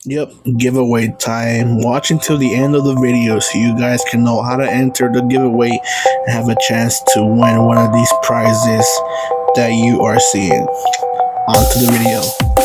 Yep, giveaway time. Watch until the end of the video so you guys can know how to enter the giveaway and have a chance to win one of these prizes that you are seeing. On to the video.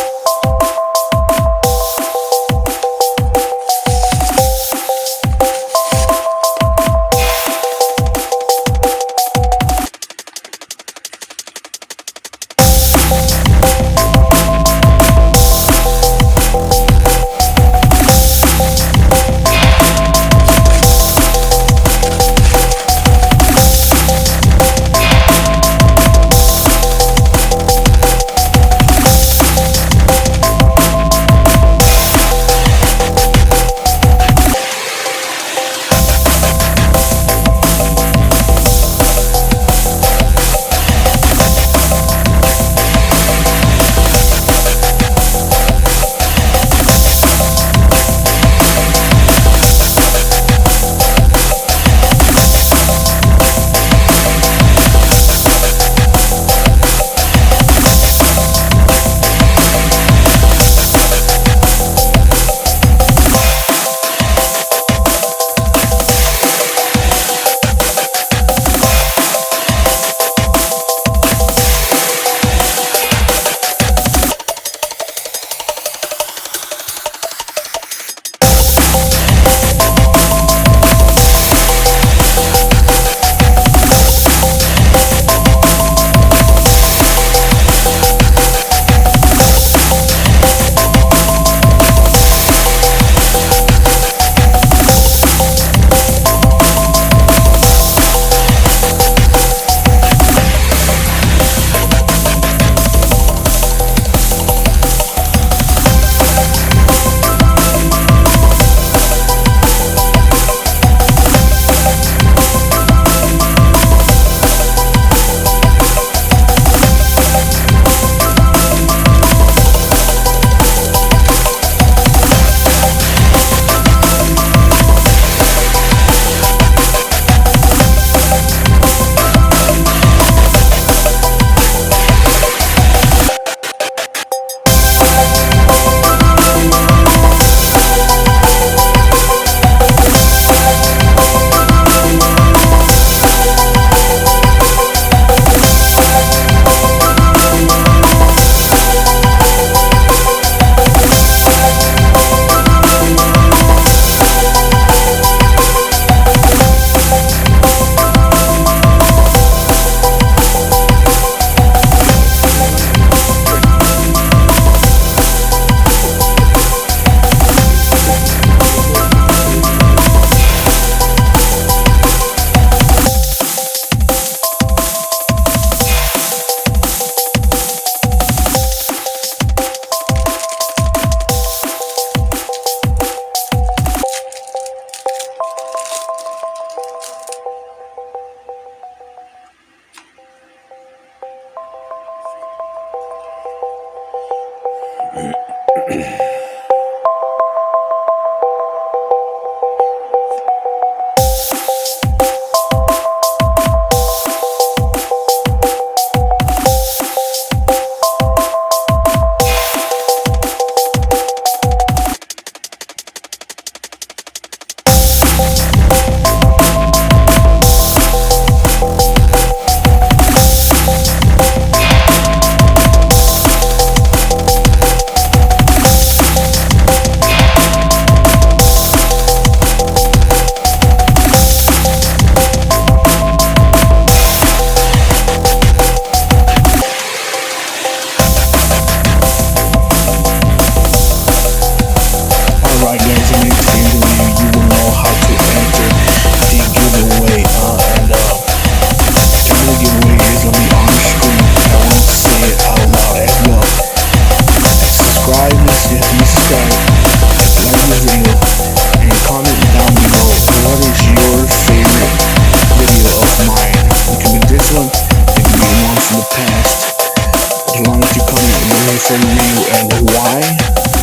from you and why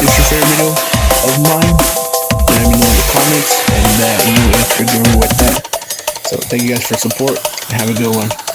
is your favorite video of mine. Let me know in the comments and that you if you're doing with that. So thank you guys for support and have a good one.